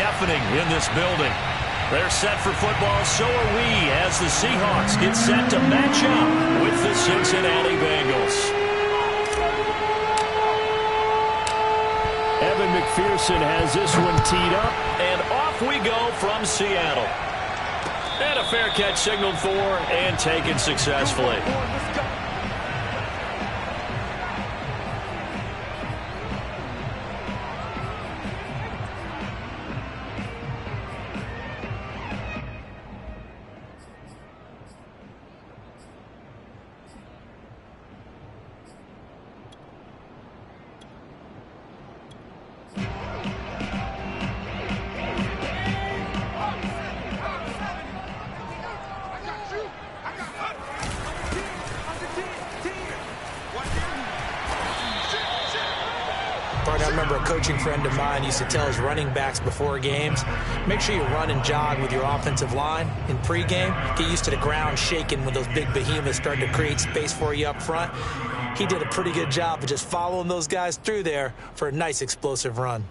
deafening in this building. They're set for football, so are we, as the Seahawks get set to match up with the Cincinnati Bengals. Evan McPherson has this one teed up, and off we go from Seattle. And a fair catch signaled for and taken successfully. I remember a coaching friend of mine used to tell his running backs before games, make sure you run and jog with your offensive line in pregame. Get used to the ground shaking when those big behemoths start to create space for you up front. He did a pretty good job of just following those guys through there for a nice explosive run.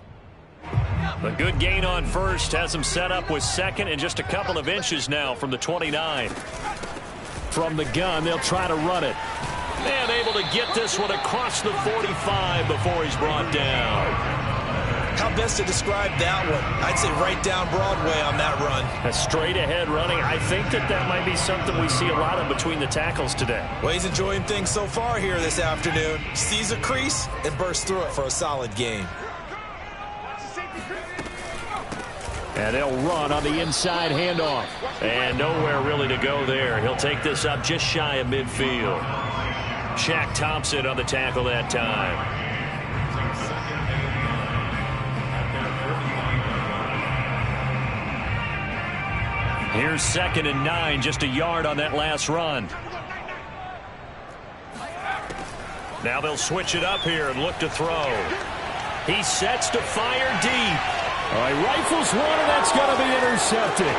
A good gain on first has him set up with second and just a couple of inches now from the 29. From the gun, they'll try to run it. And able to get this one across the 45 before he's brought down. How best to describe that one? I'd say right down Broadway on that run. A straight ahead running. I think that might be something we see a lot of between the tackles today. Well, he's enjoying things so far here this afternoon. Sees a crease and bursts through it for a solid gain. And they'll run on the inside handoff. And nowhere really to go there. He'll take this up just shy of midfield. Shaq Thompson on the tackle that time. Here's 2nd and 9, just a yard on that last run. Now they'll switch it up here and look to throw. He sets to fire deep. All right, rifles one, and that's going to be intercepted.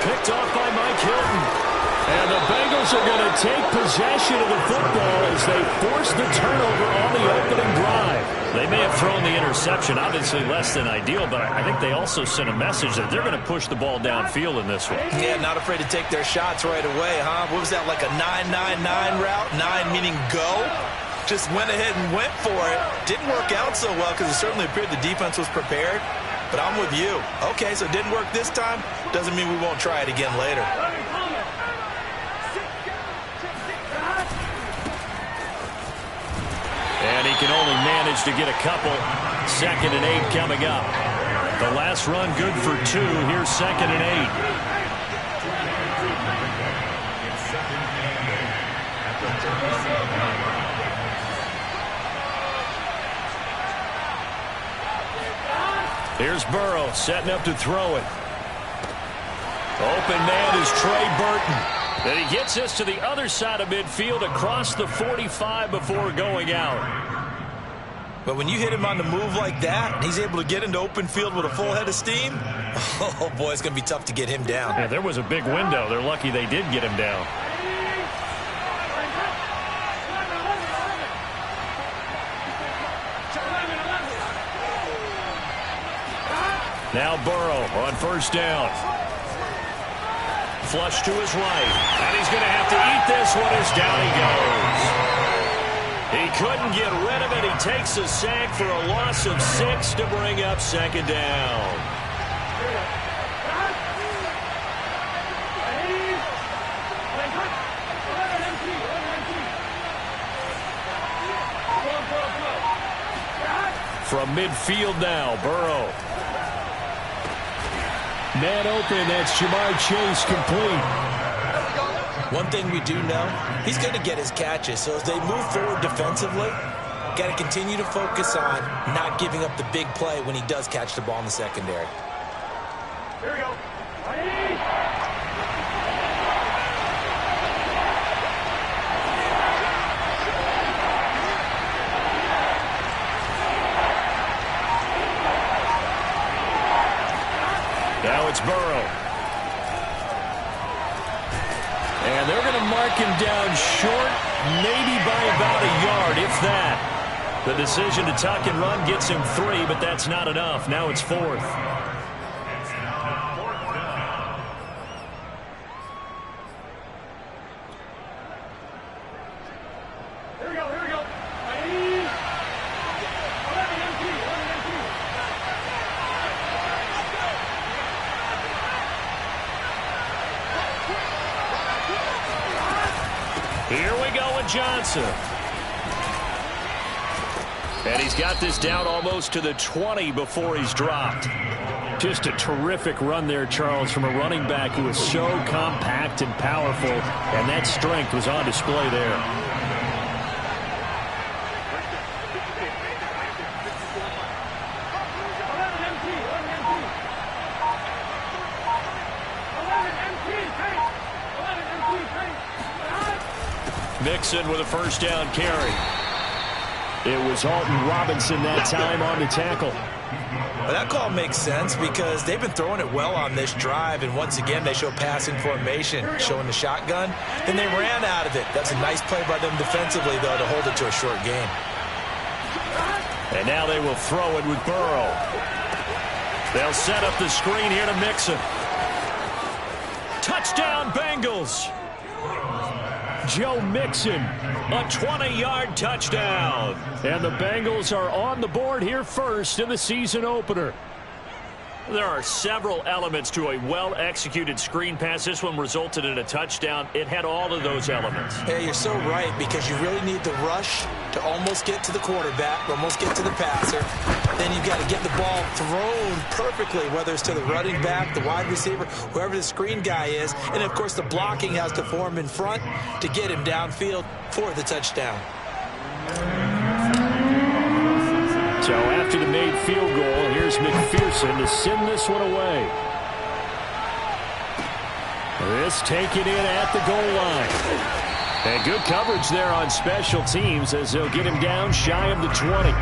Picked off by Mike Hilton. And the Bengals are going to take possession of the football as they force the turnover on the opening drive. They may have thrown the interception, obviously less than ideal, but I think they also sent a message that they're going to push the ball downfield in this one. Yeah, not afraid to take their shots right away, huh? What was that, like a 9-9-9 route? 9 meaning go? Just went ahead and went for it. Didn't work out so well because it certainly appeared the defense was prepared. But I'm with you. Okay, so it didn't work this time. Doesn't mean we won't try it again later. And he can only manage to get a couple. 2nd and 8 coming up. The last run good for 2. Here's 2nd and 8. Here's Burrow setting up to throw it. Open man is Trey Burton. And he gets this to the other side of midfield across the 45 before going out. But when you hit him on the move like that, and he's able to get into open field with a full head of steam, oh boy, it's going to be tough to get him down. Yeah, there was a big window. They're lucky they did get him down. Now Burrow on first down. Flush to his right. And he's going to have to eat this one as down he goes. He couldn't get rid of it. He takes a sack for a loss of 6 to bring up 2nd down. From midfield now, Burrow. Man open, that's Jamar Chase complete. One thing we do know, he's going to get his catches. So as they move forward defensively, got to continue to focus on not giving up the big play when he does catch the ball in the secondary. Here we go. Now it's Burrow. And they're going to mark him down short, maybe by about a yard, if that. The decision to tuck and run gets him 3, but that's not enough. Now it's 4th. Johnson. And he's got this down almost to the 20 before he's dropped. Just a terrific run there, Charles, from a running back who is so compact and powerful, and that strength was on display there. Mixon with a first down carry. It was Alton Robinson that time on the tackle. Well, that call makes sense because they've been throwing it well on this drive, and once again they show passing formation, showing the shotgun. Then they ran out of it. That's a nice play by them defensively, though, to hold it to a short game. And now they will throw it with Burrow. They'll set up the screen here to Mixon. Touchdown, Bengals. Joe Mixon, a 20-yard touchdown. And the Bengals are on the board here first in the season opener. There are several elements to a well-executed screen pass. This one resulted in a touchdown. It had all of those elements. Yeah, you're so right, because you really need the rush to almost get to the quarterback, almost get to the passer. Then you've got to get the ball thrown perfectly, whether it's to the running back, the wide receiver, whoever the screen guy is. And, of course, the blocking has to form in front to get him downfield for the touchdown. So after the made field goal, here's McPherson to send this one away. This taken in at the goal line. And good coverage there on special teams as they'll get him down shy of the 20.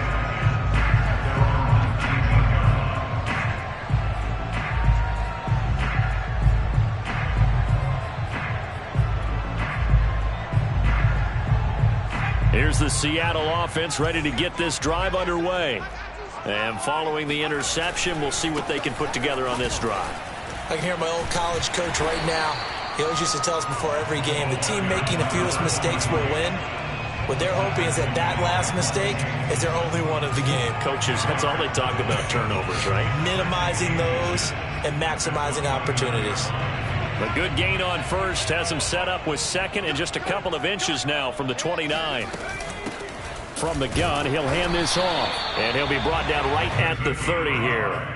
Here's the Seattle offense ready to get this drive underway. And following the interception, we'll see what they can put together on this drive. I can hear my old college coach right now. He always used to tell us before every game, the team making the fewest mistakes will win. What they're hoping is that that last mistake is their only one of the game. Coaches, that's all they talk about, turnovers, right? Minimizing those and maximizing opportunities. A good gain on first has him set up with second and just a couple of inches now from the 29. From the gun, he'll hand this off, and he'll be brought down right at the 30 here.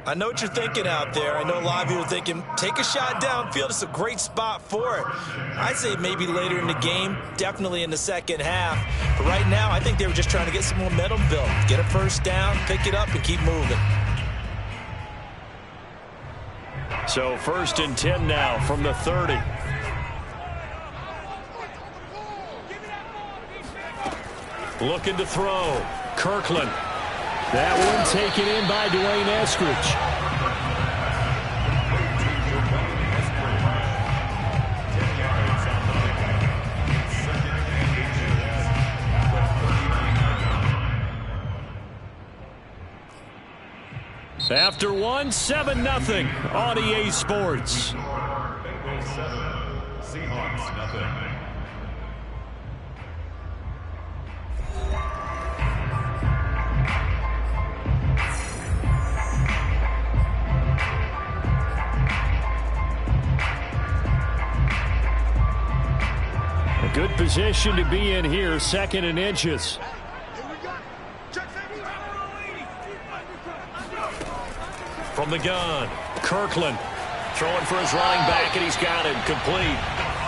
I know what you're thinking out there. I know a lot of you are thinking, take a shot downfield. It's a great spot for it. I'd say maybe later in the game, definitely in the second half. But right now, I think they were just trying to get some momentum built. Get a first down, pick it up, and keep moving. So 1st and 10 now from the 30. Looking to throw. Kirkland. That one taken in by Dwayne Eskridge. After one, 7-0 on EA Sports. Bengals 7, Seahawks 0. A good position to be in here, 2nd and inches. From the gun, Kirkland throwing for his running back, and he's got him complete.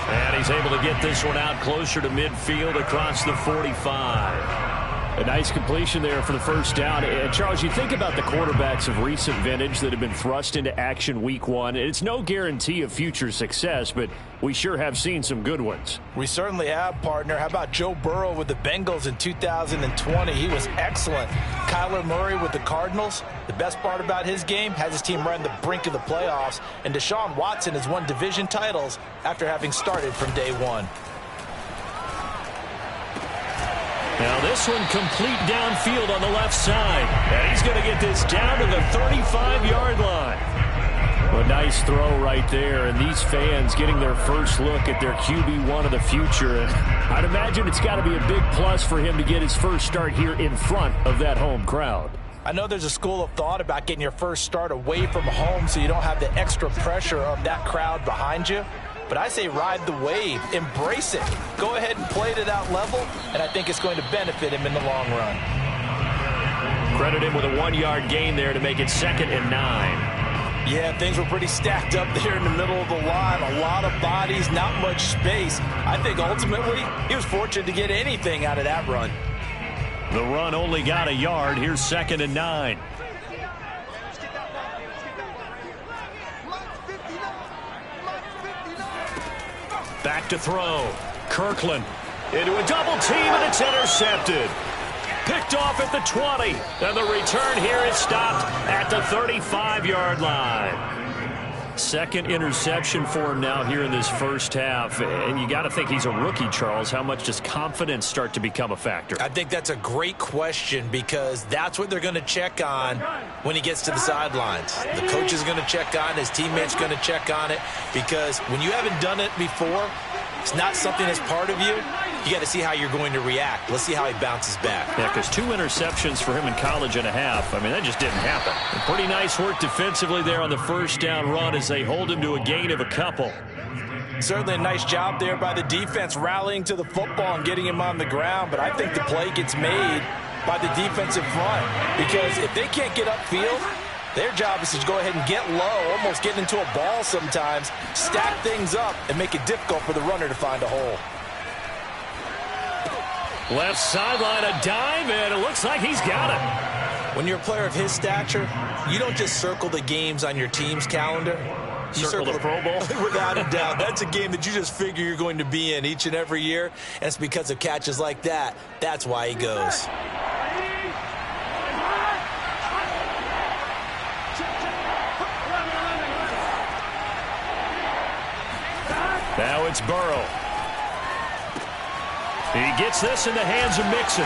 And he's able to get this one out closer to midfield across the 45. A nice completion there for the first down. And Charles, you think about the quarterbacks of recent vintage that have been thrust into action week one. It's no guarantee of future success, but we sure have seen some good ones. We certainly have, partner. How about Joe Burrow with the Bengals in 2020? He was excellent. Kyler Murray with the Cardinals. The best part about his game, has his team right on the brink of the playoffs. And Deshaun Watson has won division titles after having started from day one. Now this one complete downfield on the left side. And he's going to get this down to the 35-yard line. A nice throw right there, and these fans getting their first look at their QB1 of the future. And I'd imagine it's got to be a big plus for him to get his first start here in front of that home crowd. I know there's a school of thought about getting your first start away from home so you don't have the extra pressure of that crowd behind you. but I say ride the wave, embrace it. Go ahead and play to that level, and I think it's going to benefit him in the long run. Credit him with a 1-yard gain there to make it 2nd and 9. Yeah, things were pretty stacked up there in the middle of the line. A lot of bodies, not much space. I think ultimately he was fortunate to get anything out of that run. The run only got a yard. Here's 2nd and 9. Back to throw. Kirkland into a double team, and it's intercepted. Picked off at the 20, and the return here is stopped at the 35-yard line. Second interception for him now here in this first half, and you got to think he's a rookie, Charles. How much does confidence start to become a factor? I think that's a great question because that's what they're going to check on when he gets to the sidelines. The coach is going to check on it, his teammates going to check on it, because when you haven't done it before, it's not something that's part of you. You got to see how you're going to react. Let's see how he bounces back. Yeah, because 2 interceptions for him in college and a half. I mean, that just didn't happen. And pretty nice work defensively there on the first down run as they hold him to a gain of a couple. Certainly a nice job there by the defense rallying to the football and getting him on the ground. But I think the play gets made by the defensive front because if they can't get upfield, their job is to go ahead and get low, almost get into a ball sometimes, stack things up, and make it difficult for the runner to find a hole. Left sideline, a dive, and it looks like he's got it. When you're a player of his stature, you don't just circle the games on your team's calendar. You circle the Pro Bowl? Without a doubt. That's a game that you just figure you're going to be in each and every year, and it's because of catches like that. That's why he goes. Now it's Burrow. He gets this in the hands of Mixon.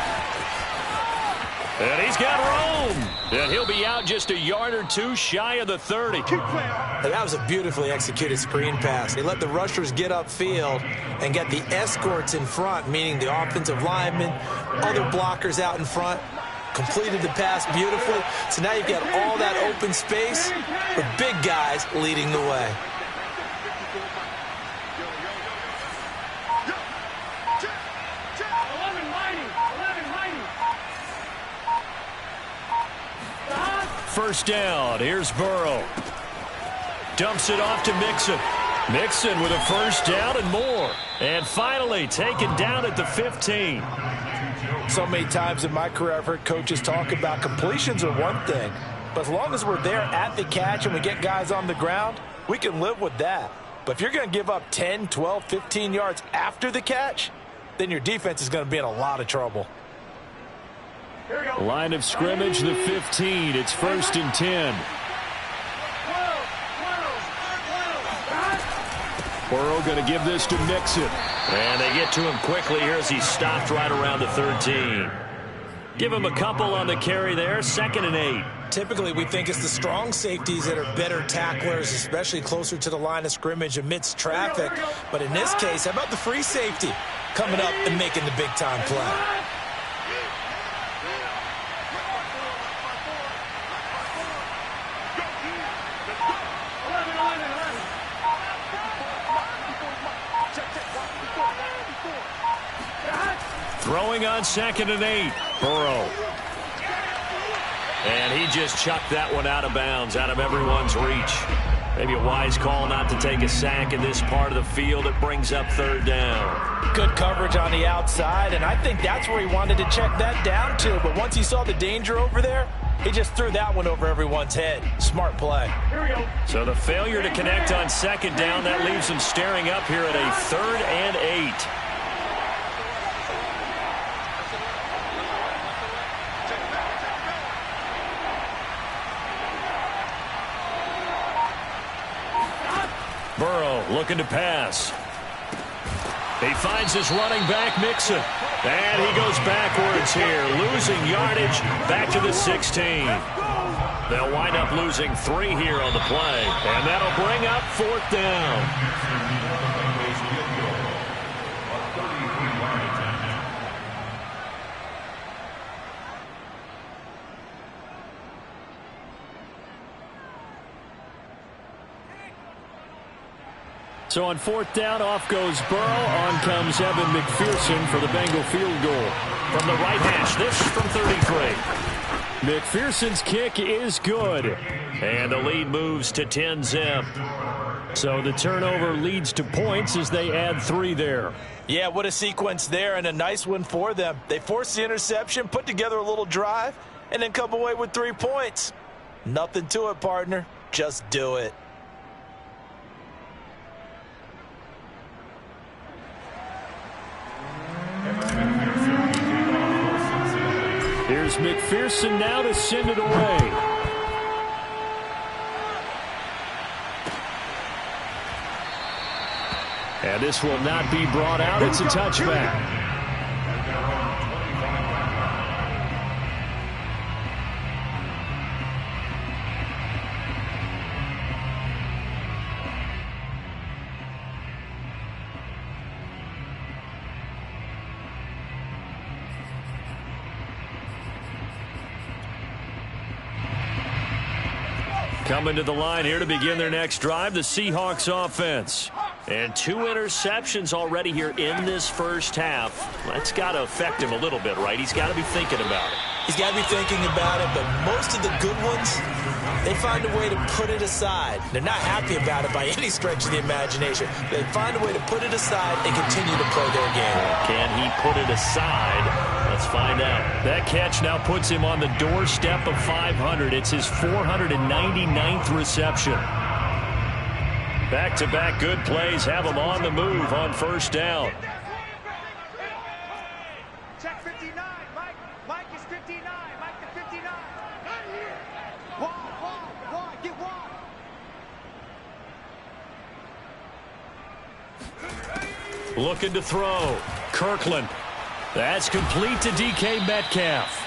And he's got room. And he'll be out just a yard or two shy of the 30. That was a beautifully executed screen pass. They let the rushers get upfield and get the escorts in front, meaning the offensive linemen, other blockers out in front. Completed the pass beautifully. So now you've got all that open space with big guys leading the way. First down. Here's Burrow. Dumps it off to Mixon. Mixon with a first down and more. And finally taken down at the 15. So many times in my career I've heard coaches talk about completions are one thing. But as long as we're there at the catch and we get guys on the ground, we can live with that. But if you're going to give up 10, 12, 15 yards after the catch, then your defense is going to be in a lot of trouble. Line of scrimmage, the 15. It's 1st and 10. Burrow going to give this to Mixon. And they get to him quickly here as he's stopped right around the 13. Give him a couple on the carry there. 2nd and 8. Typically, we think it's the strong safeties that are better tacklers, especially closer to the line of scrimmage amidst traffic. But in this case, how about the free safety coming up and making the big-time play? Throwing on 2nd and 8. Burrow. And he just chucked that one out of bounds, out of everyone's reach. Maybe a wise call not to take a sack in this part of the field. It brings up 3rd down. Good coverage on the outside, and I think that's where he wanted to check that down to. But once he saw the danger over there, he just threw that one over everyone's head. Smart play. Here we go. So the failure to connect on 2nd down, that leaves him staring up here at a 3rd and 8. Burrow looking to pass. He finds his running back, Mixon. And he goes backwards here, losing yardage back to the 16. They'll wind up losing 3 here on the play. And that'll bring up 4th down. So on 4th down, off goes Burrow. On comes Evan McPherson for the Bengal field goal. From the right hash, this from 33. McPherson's kick is good. And the lead moves to 10-zip. So the turnover leads to points as they add 3 there. Yeah, what a sequence there, and a nice one for them. They force the interception, put together a little drive, and then come away with 3 points. Nothing to it, partner. Just do it. Here's McPherson now to send it away. And this will not be brought out. It's a touchback. Coming to the line here to begin their next drive, the Seahawks offense. And 2 interceptions already here in this first half. That's got to affect him a little bit, right? He's got to be thinking about it. He's got to be thinking about it, but most of the good ones, they find a way to put it aside. They're not happy about it by any stretch of the imagination. They find a way to put it aside and continue to play their game. Can he put it aside? Let's find out. That catch now puts him on the doorstep of 500. It's his 499th reception. Back-to-back good plays have him on the move on first down. Check 59. Mike is 59. Mike to 59. Wide. Get wide. Looking to throw. Kirkland. That's complete to DK Metcalf.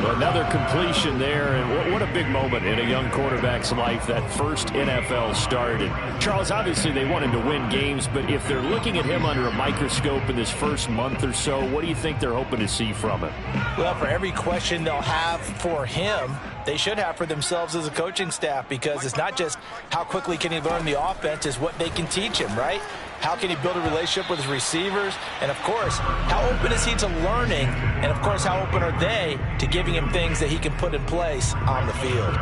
Another completion there, and what a big moment in a young quarterback's life, that first NFL start. And Charles, obviously they want him to win games, but if they're looking at him under a microscope in this first month or so, what do you think they're hoping to see from him? Well, for every question they'll have for him, they should have for themselves as a coaching staff, because it's not just how quickly can he learn the offense, it's what they can teach him, right? How can he build a relationship with his receivers? And, of course, how open is he to learning? And, of course, how open are they to giving him things that he can put in place on the field?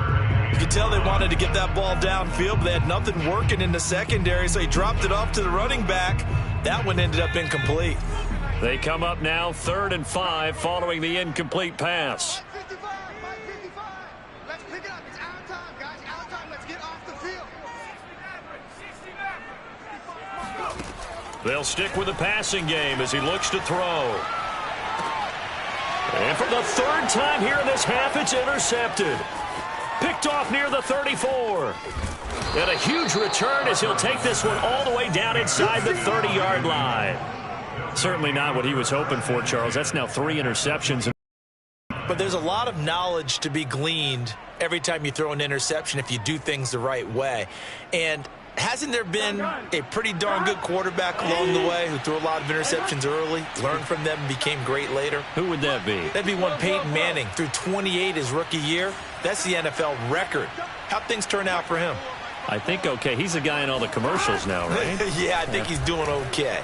You can tell they wanted to get that ball downfield, but they had nothing working in the secondary, so he dropped it off to the running back. That one ended up incomplete. They come up now 3rd and 5 following the incomplete pass. Let's pick it up. It's our time, guys. Our time. Let's get off the field. They'll stick with the passing game as he looks to throw. And for the 3rd time here in this half, it's intercepted. Picked off near the 34. And a huge return as he'll take this one all the way down inside the 30-yard line. Certainly not what he was hoping for, Charles. That's now 3 interceptions. But there's a lot of knowledge to be gleaned every time you throw an interception if you do things the right way. And hasn't there been a pretty darn good quarterback along the way who threw a lot of interceptions early, learned from them, and became great later? Who would that be? That'd be one Peyton Manning. Threw 28 his rookie year. That's the NFL record. How'd things turn out for him? I think okay. He's a guy in all the commercials now, right? Yeah, I think he's doing okay.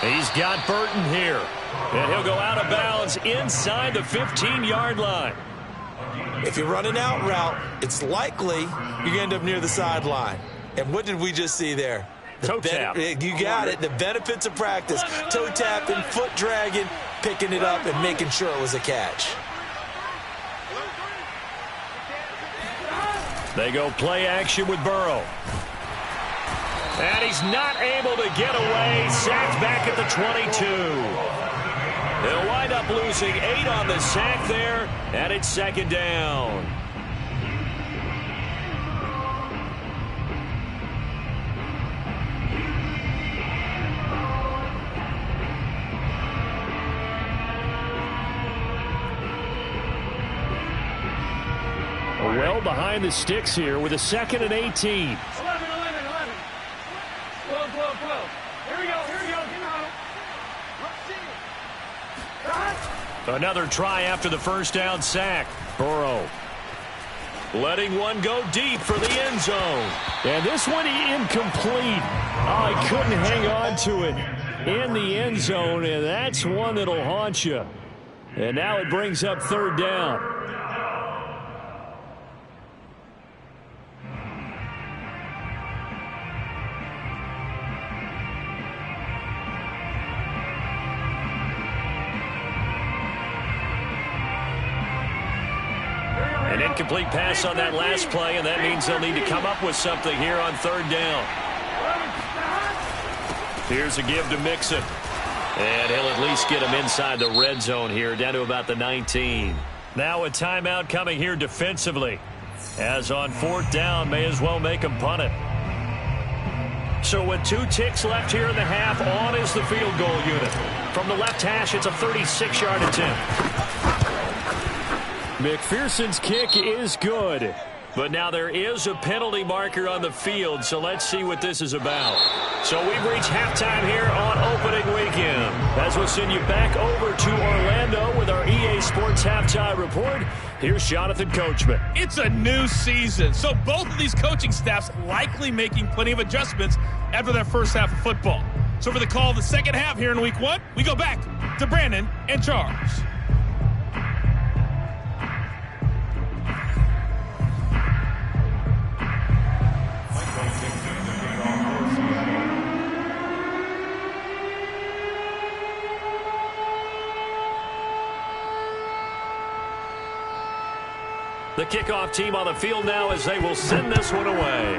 He's got Burton here. And he'll go out of bounds inside the 15-yard line. If you're running out route, it's likely you're going to end up near the sideline. And what did we just see there? Toe tap. You got it. The benefits of practice. Toe tapping, foot dragging, picking it up, and making sure it was a catch. They go play action with Burrow. And he's not able to get away. Sacked back at the 22. They'll wind up losing 8 on the sack there, and it's 2nd down. Well behind the sticks here with a 2nd and 18. 12. Here we go. Another try after the first down sack. Burrow. letting one go deep for the end zone. And this one incomplete. Oh, he couldn't hang on to it in the end zone, and that's one that'll haunt you. And now it brings up third down. An incomplete pass on that last play, and that means they'll need to come up with something here on third down. Here's a give to Mixon. And he'll at least get him inside the red zone here, down to about the 19. Now a timeout coming here defensively. As on fourth down, may as well make him punt it. So with 2 ticks left here in the half, on is the field goal unit. From the left hash, it's a 36-yard attempt. McPherson's kick is good. But now there is a penalty marker on the field, so let's see what this is about. So we've reached halftime here on opening weekend. As we'll send you back over to Orlando with our EA Sports Halftime Report. Here's Jonathan Coachman. It's a new season, so both of these coaching staffs likely making plenty of adjustments after their first half of football. So for the call of the second half here in week 1, we go back to Brandon and Charles. The kickoff team on the field now as they will send this one away.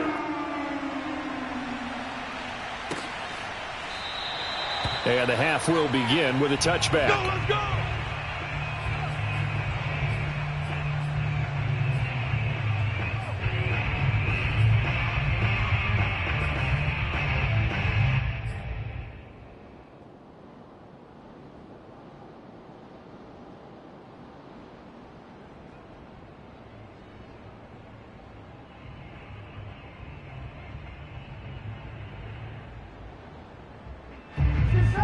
And the half will begin with a touchback. Go, let's go!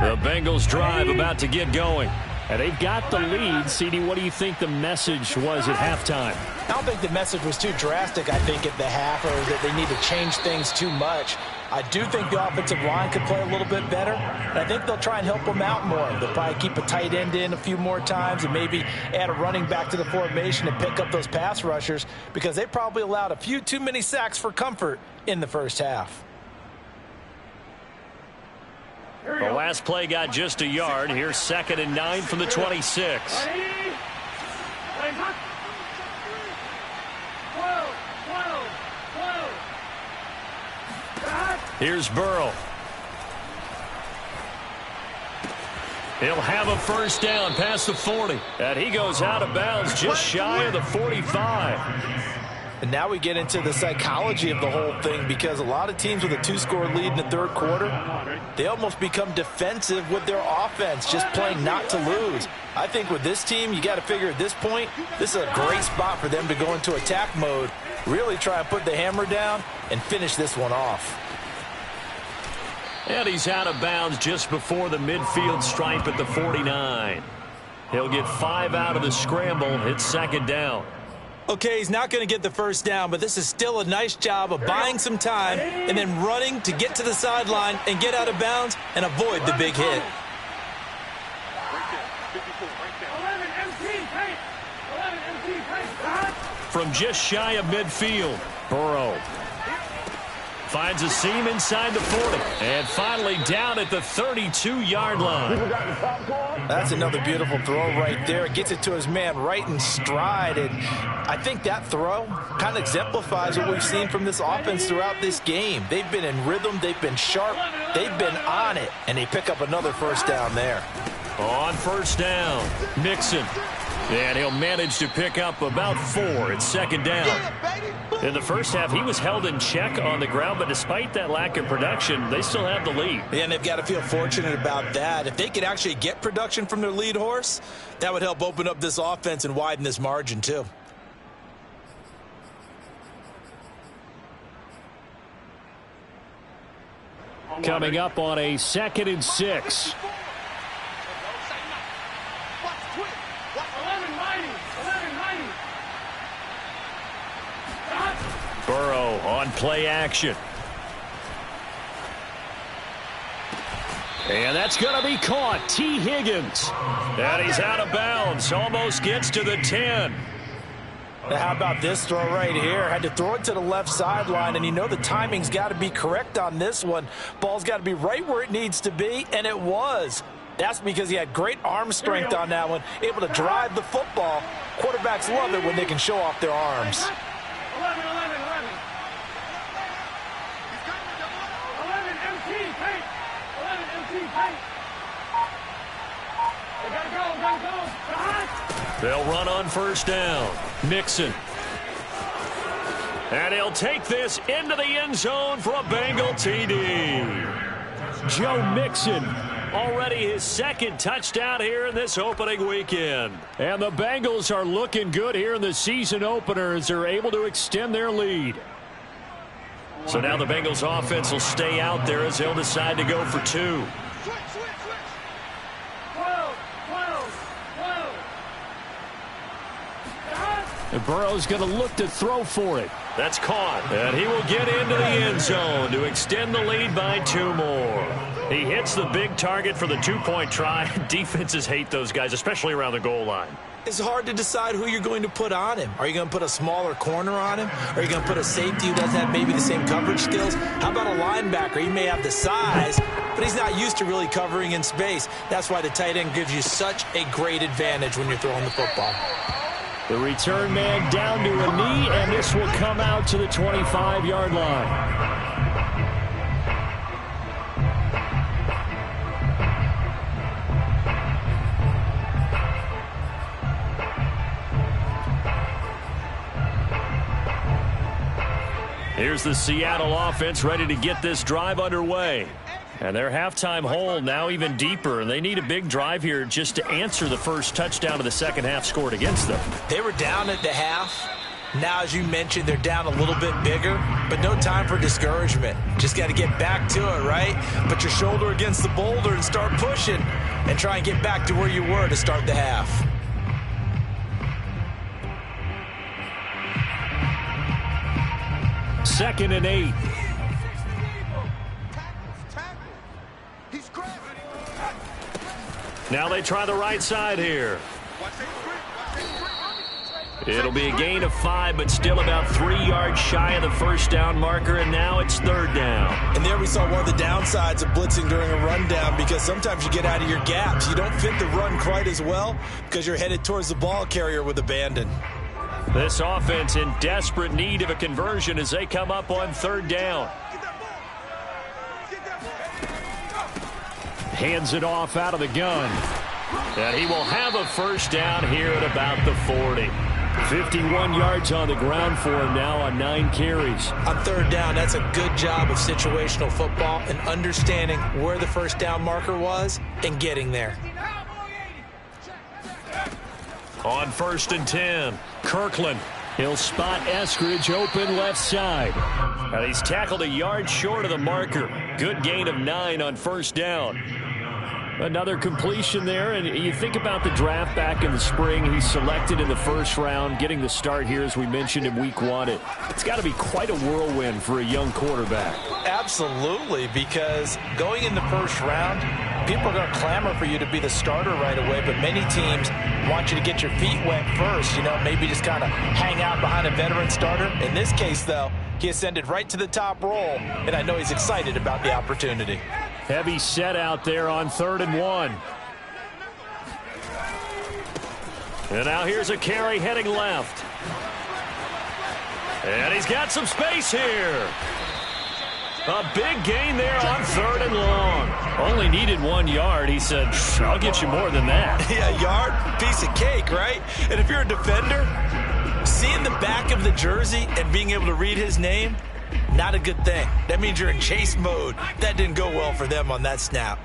The Bengals drive about to get going. And they've got the lead. CD, what do you think the message was at halftime? I don't think the message was too drastic, I think, at the half, or that they need to change things too much. I do think the offensive line could play a little bit better, and I think they'll try and help them out more. They'll probably keep a tight end in a few more times and maybe add a running back to the formation and pick up those pass rushers, because they probably allowed a few too many sacks for comfort in the first half. The last play got just a yard. Here's 2nd and 9 from the 26. Here's Burrow. He'll have a first down past the 40. And he goes out of bounds just shy of the 45. And now we get into the psychology of the whole thing, because a lot of teams with a 2-score lead in the third quarter, they almost become defensive with their offense, just playing not to lose. I think with this team, you got to figure at this point, this is a great spot for them to go into attack mode, really try and put the hammer down and finish this one off. And he's out of bounds just before the midfield stripe at the 49. He'll get 5 out of the scramble. It's 2nd down. Okay, he's not going to get the first down, but this is still a nice job of buying some time and then running to get to the sideline and get out of bounds and avoid the big hit. From just shy of midfield, Burrow finds a seam inside the 40. And finally down at the 32-yard line. That's another beautiful throw right there. It gets it to his man right in stride. And I think that throw kind of exemplifies what we've seen from this offense throughout this game. They've been in rhythm. They've been sharp. They've been on it. And they pick up another first down there. On first down, Mixon. And he'll manage to pick up about 4. It's 2nd down. In the first half, he was held in check on the ground, but despite that lack of production, they still have the lead. Yeah, and they've got to feel fortunate about that. If they could actually get production from their lead horse, that would help open up this offense and widen this margin too. Coming up on a 2nd and 6. Burrow on play action. And that's going to be caught. T. Higgins. And he's out of bounds. Almost gets to the 10. Now, how about this throw right here? Had to throw it to the left sideline, and you know the timing's got to be correct on this one. Ball's got to be right where it needs to be, and it was. That's because he had great arm strength on that one, able to drive the football. Quarterbacks love it when they can show off their arms. 11, 11. He's got the 11 MT, paint. 11 MT, paint. They gotta go. Behind. They'll run on first down. Mixon. And he'll take this into the end zone for a Bengal TD. Joe Mixon. Already his second touchdown here in this opening weekend. And the Bengals are looking good here in the season opener as they're able to extend their lead. So now the Bengals offense will stay out there as they'll decide to go for 2. Switch. 12. And Burrow's going to look to throw for it. That's caught. And he will get into the end zone to extend the lead by 2 more. He hits the big target for the 2-point try. Defenses hate those guys, especially around the goal line. It's hard to decide who you're going to put on him. Are you going to put a smaller corner on him? Are you going to put a safety who doesn't have maybe the same coverage skills? How about a linebacker? He may have the size, but he's not used to really covering in space. That's why the tight end gives you such a great advantage when you're throwing the football. The return man down to a knee, and this will come out to the 25-yard line. Here's the Seattle offense ready to get this drive underway. And their halftime hole now even deeper, and they need a big drive here just to answer the first touchdown of the second half scored against them. They were down at the half. Now, as you mentioned, they're down a little bit bigger, but no time for discouragement. Just got to get back to it, right? Put your shoulder against the boulder and start pushing and try and get back to where you were to start the half. Second and 8. Now they try the right side here. It'll be a gain of 5, but still about 3 yards shy of the first down marker, and now it's third down. And there we saw one of the downsides of blitzing during a rundown, because sometimes you get out of your gaps. You don't fit the run quite as well because you're headed towards the ball carrier with abandon. This offense in desperate need of a conversion as they come up on third down. Hands it off out of the gun. And he will have a first down here at about the 40. 51 yards on the ground for him now on 9 carries. On third down, that's a good job of situational football and understanding where the first down marker was and getting there. On first and 10, Kirkland. He'll spot Eskridge open left side. And he's tackled a yard short of the marker. Good gain of 9 on first down. Another completion there, and you think about the draft back in the spring. He's selected in the first round, getting the start here, as we mentioned, in week 1. It's got to be quite a whirlwind for a young quarterback. Absolutely, because going in the first round, people are going to clamor for you to be the starter right away, but many teams want you to get your feet wet first, maybe just kind of hang out behind a veteran starter. In this case, though, he ascended right to the top roll, and I know he's excited about the opportunity. Heavy set out there on 3rd and 1. And now here's a carry heading left. And he's got some space here. A big gain there on 3rd and long. Only needed 1 yard. He said, I'll get you more than that. Yeah, yard, piece of cake, right? And if you're a defender, seeing the back of the jersey and being able to read his name, not a good thing. That means you're in chase mode. That didn't go well for them on that snap.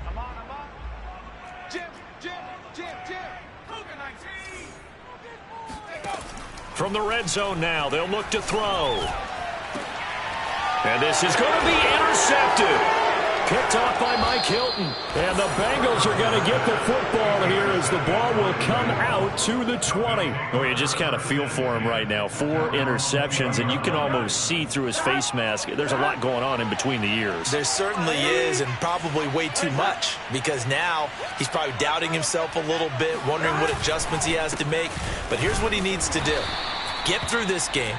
From the red zone now, they'll look to throw. And this is going to be intercepted. Picked off by Mike Hilton. And the Bengals are going to get the football here as the ball will come out to the 20. Oh, you just kind of feel for him right now. 4 interceptions, and you can almost see through his face mask. There's a lot going on in between the ears. There certainly is, and probably way too much, because now he's probably doubting himself a little bit, wondering what adjustments he has to make. But here's what he needs to do. Get through this game.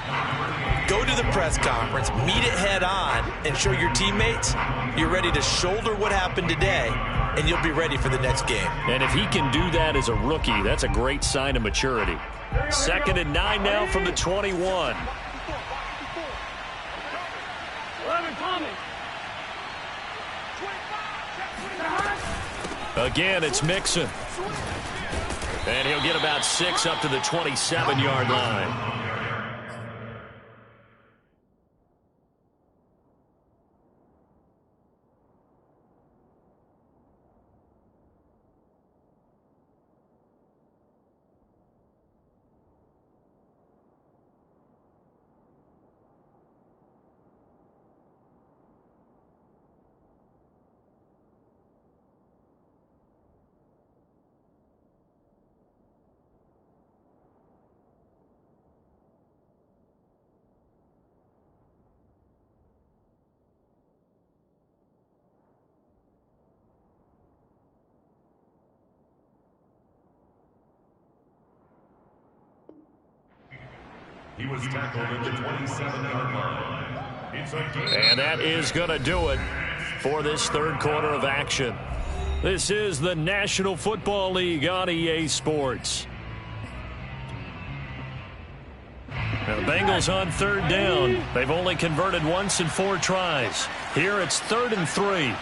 Go to the press conference, meet it head on, and show your teammates you're ready to shoulder what happened today, and you'll be ready for the next game. And if he can do that as a rookie, that's a great sign of maturity. 2nd and 9 now from the 21. Again, it's Mixon. And he'll get about 6 up to the 27-yard line. He was tackled at the 27-yard line. And that is going to do it for this third quarter of action. This is the National Football League on EA Sports. Now the Bengals on 3rd down. They've only converted once in 4 tries. Here it's 3rd and 3.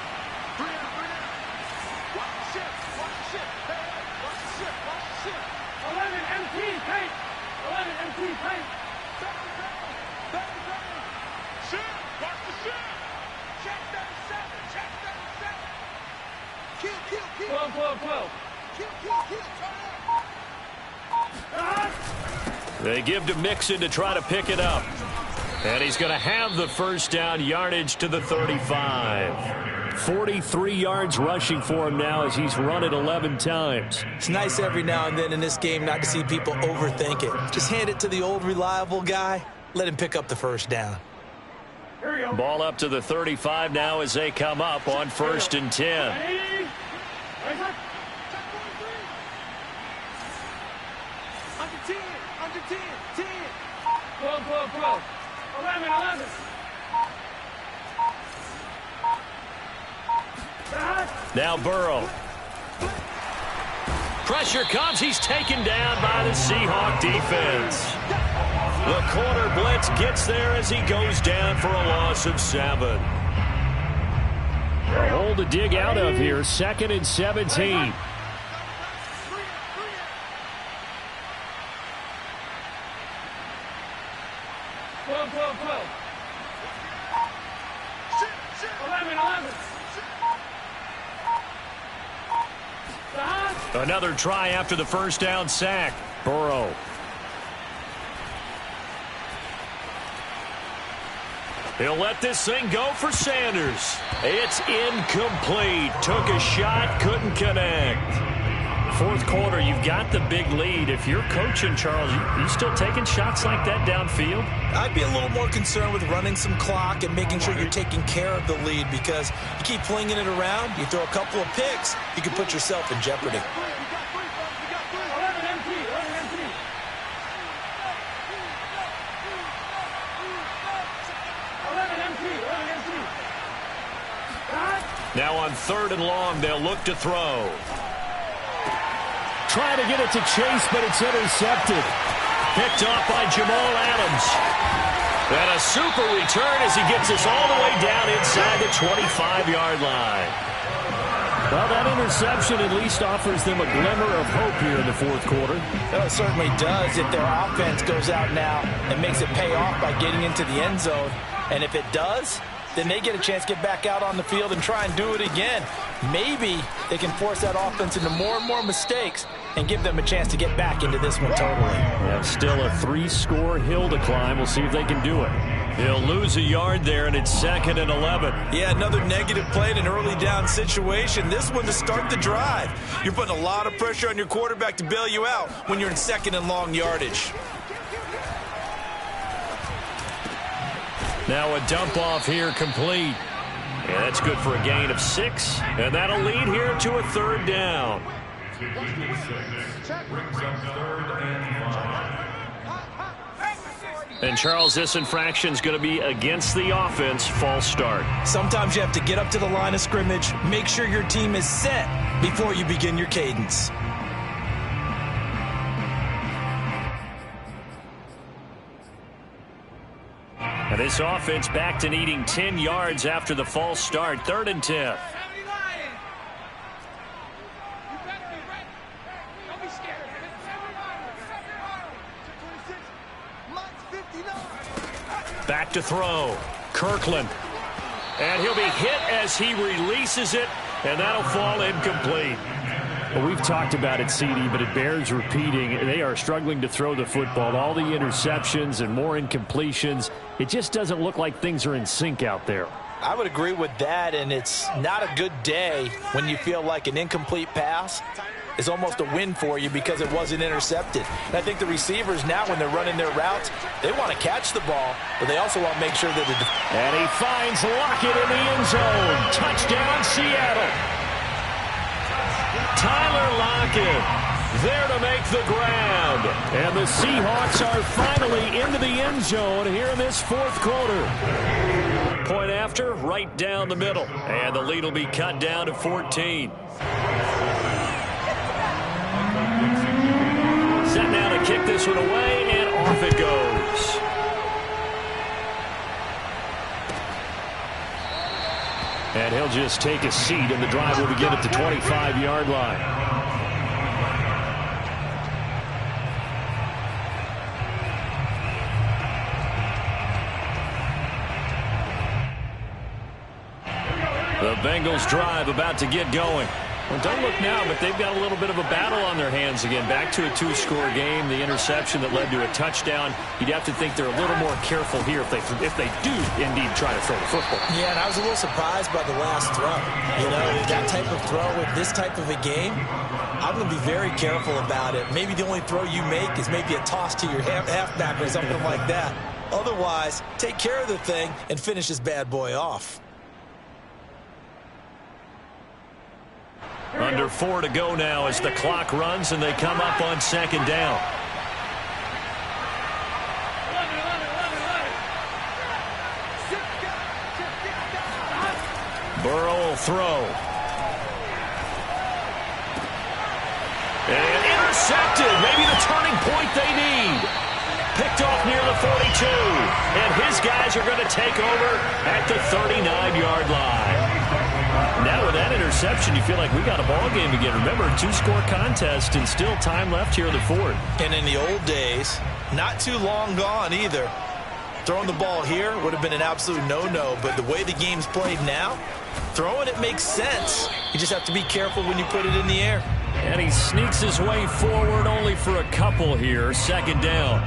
They give to Mixon to try to pick it up. And he's going to have the first down, yardage to the 35. 43 yards rushing for him now as he's run it 11 times. It's nice every now and then in this game not to see people overthink it. Just hand it to the old reliable guy. Let him pick up the first down. Ball up to the 35 now as they come up on 1st and 10. Under 10, 10. 12, 12, 12. 11, 11. Now Burrow. Pressure comes. He's taken down by the Seahawk defense. The corner blitz gets there as he goes down for a loss of 7. A hole to dig out of here. 2nd and 17. Another try after the first down sack. Burrow. He'll let this thing go for Sanders. It's incomplete. Took a shot, couldn't connect. 4th quarter, you've got the big lead. If you're coaching, Charles, you still taking shots like that downfield? I'd be a little more concerned with running some clock and making sure you're taking care of the lead, because you keep flinging it around, you throw a couple of picks, you can put yourself in jeopardy. Now on 3rd and long, they'll look to throw. Trying to get it to Chase, but it's intercepted. Picked off by Jamal Adams. And a super return as he gets us all the way down inside the 25-yard line. Well, that interception at least offers them a glimmer of hope here in the 4th quarter. It certainly does if their offense goes out now and makes it pay off by getting into the end zone. And if it does, then they get a chance to get back out on the field and try and do it again. Maybe they can force that offense into more and more mistakes and give them a chance to get back into this one totally. Yeah, still a 3-score hill to climb. We'll see if they can do it. He'll lose a yard there, and it's 2nd and 11. Yeah, another negative play in an early down situation. This one to start the drive. You're putting a lot of pressure on your quarterback to bail you out when you're in 2nd and long yardage. Now a dump off here complete. And that's good for a gain of 6. And that'll lead here to a 3rd down. Brings up 3rd and 5. And, Charles, this infraction's going to be against the offense. False start. Sometimes you have to get up to the line of scrimmage, make sure your team is set before you begin your cadence. And this offense back to needing 10 yards after the false start. 3rd and 10. Back to throw. Kirkland. And he'll be hit as he releases it, and that'll fall incomplete. Well, we've talked about it, CD, but it bears repeating. They are struggling to throw the football. All the interceptions and more incompletions. It just doesn't look like things are in sync out there. I would agree with that, and it's not a good day when you feel like an incomplete pass is almost a win for you because it wasn't intercepted. And I think the receivers now, when they're running their routes, they want to catch the ball, but they also want to make sure that and he finds Lockett in the end zone. Touchdown, Seattle. Tyler Lockett there to make the grab. And the Seahawks are finally into the end zone here in this 4th quarter. Point after, right down the middle. And the lead will be cut down to 14. Set now to kick this one away, and off it goes. And he'll just take a seat, and the drive will begin at the 25-yard line. The Bengals drive about to get going. Well, don't look now, but they've got a little bit of a battle on their hands again. Back to a 2-score game. The interception that led to a touchdown. You'd have to think they're a little more careful here if they do indeed try to throw the football. Yeah, and I was a little surprised by the last throw. You know, that type of throw with this type of a game, I'm going to be very careful about it. Maybe the only throw you make is maybe a toss to your halfback or something like that. Otherwise, take care of the thing and finish this bad boy off. Under 4 to go now as the clock runs and they come up on 2nd down. Burrow will throw. And intercepted. Maybe the turning point they need. Picked off near the 42. And his guys are going to take over at the 39-yard line. Now with that interception, you feel like we got a ball game again. Remember, 2-score contest and still time left here in the 4th. And in the old days, not too long gone either, throwing the ball here would have been an absolute no-no. But the way the game's played now, throwing it makes sense. You just have to be careful when you put it in the air. And he sneaks his way forward only for a couple here. 2nd down.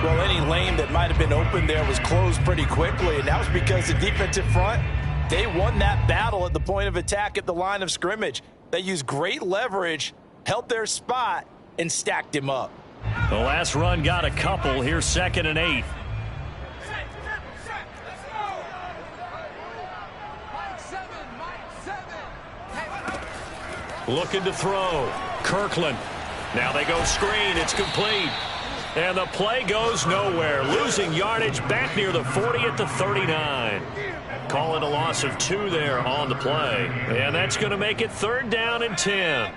Well, any lane that might have been open there was closed pretty quickly, and that was because the defensive front, they won that battle at the point of attack at the line of scrimmage. They used great leverage, held their spot, and stacked him up. The last run got a couple. Here's 2nd and 8. Looking to throw. Kirkland. Now they go screen. It's complete. And the play goes nowhere. Losing yardage back near the 40 at the 39. Call it a loss of 2 there on the play. And that's going to make it 3rd down and 10.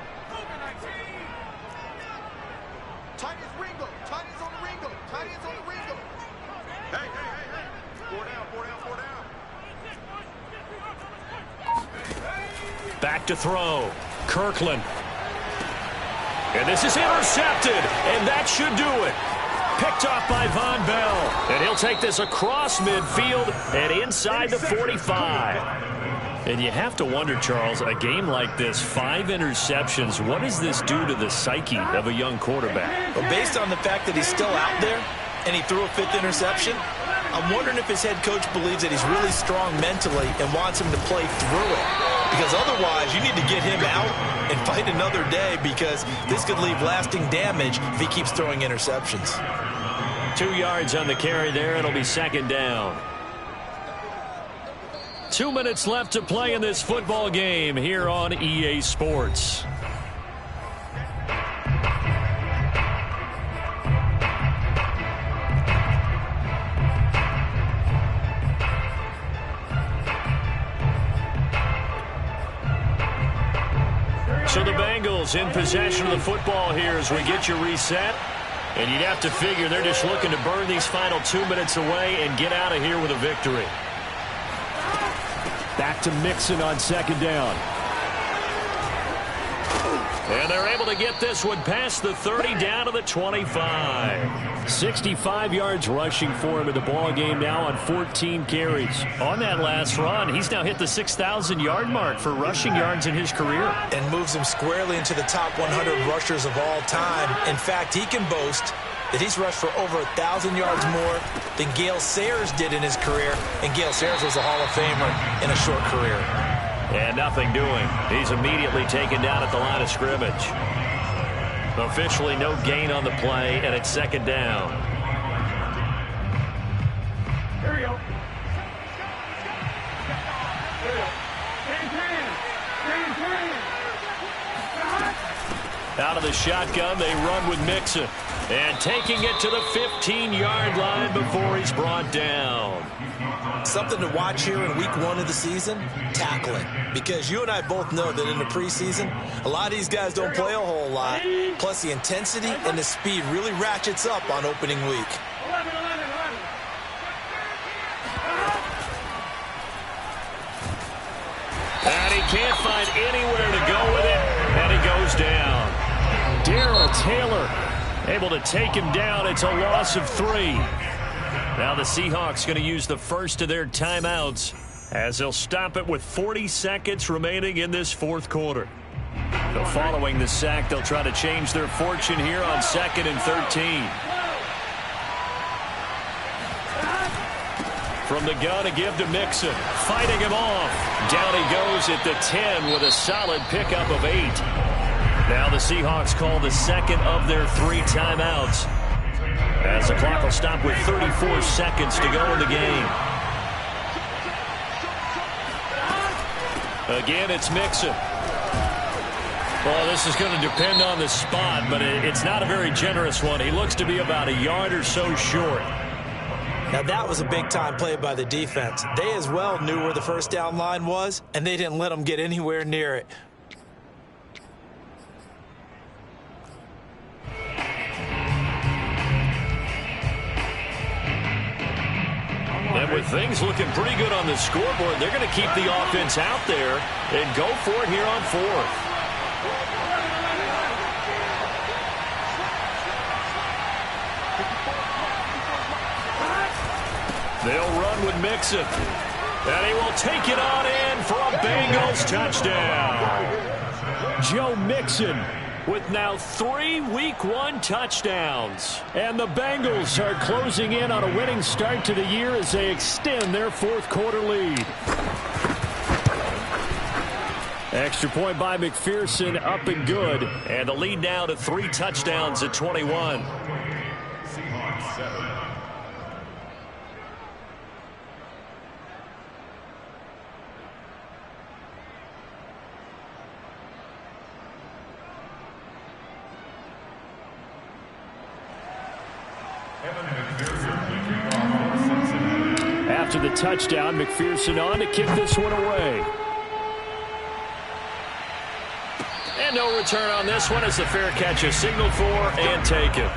Tight is Ringo. Tight is on the Ringo. Tight is on the Ringo. Hey. 4 down, 4 down, 4 down. Back to throw. Kirkland. And this is intercepted. And that should do it. Picked off by Von Bell. And he'll take this across midfield and inside the 45. And you have to wonder, Charles, a game like this, 5 interceptions, what does this do to the psyche of a young quarterback? Well, based on the fact that he's still out there and he threw a 5th interception, I'm wondering if his head coach believes that he's really strong mentally and wants him to play through it. Because otherwise, you need to get him out and fight another day, because this could leave lasting damage if he keeps throwing interceptions. 2 yards on the carry there. It'll be second down. 2 minutes left to play in this football game here on EA Sports. So the Bengals in possession of the football here as we get you reset. And you'd have to figure they're just looking to burn these final 2 minutes away and get out of here with a victory. Back to Mixon on second down. And they're able to get this one past the 30 down to the 25. 65 yards rushing for him in the ball game now on 14 carries. On that last run, he's now hit the 6,000-yard mark for rushing yards in his career. And moves him squarely into the top 100 rushers of all time. In fact, he can boast that he's rushed for over 1,000 yards more than Gale Sayers did in his career. And Gale Sayers was a Hall of Famer in a short career. And nothing doing. He's immediately taken down at the line of scrimmage. Officially no gain on the play, and it's second down. Here we go. Out of the shotgun, they run with Mixon. And taking it to the 15-yard line before he's brought down. Something to watch here in week 1 of the season, tackling. Because you and I both know that in the preseason, a lot of these guys don't play a whole lot. Plus, the intensity and the speed really ratchets up on opening week. 11. And he can't find anywhere to go with it, and he goes down. Darrell Taylor able to take him down. It's a loss of 3. Now the Seahawks going to use the first of their timeouts as they'll stop it with 40 seconds remaining in this fourth quarter. So following the sack, they'll try to change their fortune here on 2nd and 13. From the gun to give to Mixon. Fighting him off. Down he goes at the 10 with a solid pickup of 8. Now the Seahawks call the second of their 3 timeouts, as the clock will stop with 34 seconds to go in the game. Again, it's Mixon. Well, this is going to depend on the spot, but it's not a very generous one. He looks to be about a yard or so short. Now, that was a big-time play by the defense. They as well knew where the first down line was, and they didn't let them get anywhere near it. And with things looking pretty good on the scoreboard, they're going to keep the offense out there and go for it here on 4th. They'll run with Mixon. And he will take it on in for a Bengals touchdown. Joe Mixon with now 3 Week 1 touchdowns. And the Bengals are closing in on a winning start to the year as they extend their fourth quarter lead. Extra point by McPherson, up and good. And the lead now to 3 touchdowns at 21. Seahawks 7. After the touchdown, McPherson on to kick this one away. And no return on this one as the fair catch is signaled for and taken.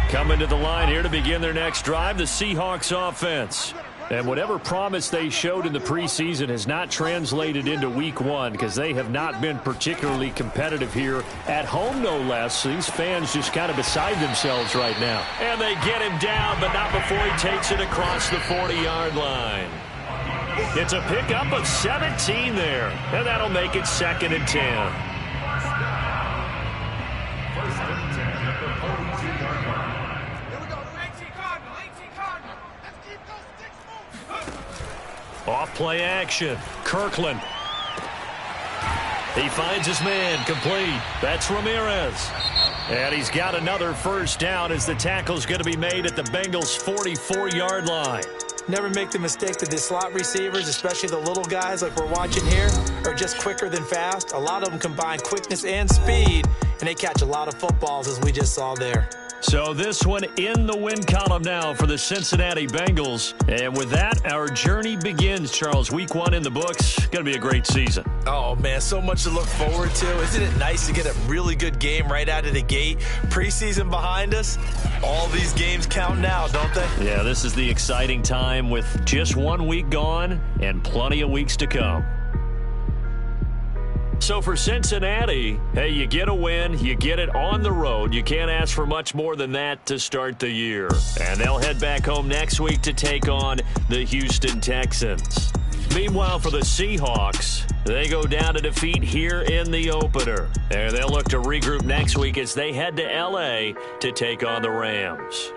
Coming to the line here to begin their next drive, the Seahawks offense. And whatever promise they showed in the preseason has not translated into Week 1 because they have not been particularly competitive here at home, no less. These fans just kind of beside themselves right now. And they get him down, but not before he takes it across the 40-yard line. It's a pickup of 17 there, and that'll make it 2nd and 10. First and 10 at the 42-yard line. Here we go. 18 Cardinal. Let's keep those sticks moving. Off-play action. Kirkland. He finds his man, complete. That's Ramirez. And he's got another first down as the tackle's going to be made at the Bengals' 44-yard line. Never make the mistake that the slot receivers, especially the little guys like we're watching here, are just quicker than fast. A lot of them combine quickness and speed, and they catch a lot of footballs, as we just saw there. So this one in the win column now for the Cincinnati Bengals. And with that, our journey begins, Charles. Week 1 in the books. Going to be a great season. Oh, man, so much to look forward to. Isn't it nice to get a really good game right out of the gate? Preseason behind us. All these games count now, don't they? Yeah, this is the exciting time with just 1 week gone and plenty of weeks to come. So for Cincinnati, hey, you get a win, you get it on the road. You can't ask for much more than that to start the year. And they'll head back home next week to take on the Houston Texans. Meanwhile, for the Seahawks, they go down to defeat here in the opener. And they'll look to regroup next week as they head to L.A. to take on the Rams.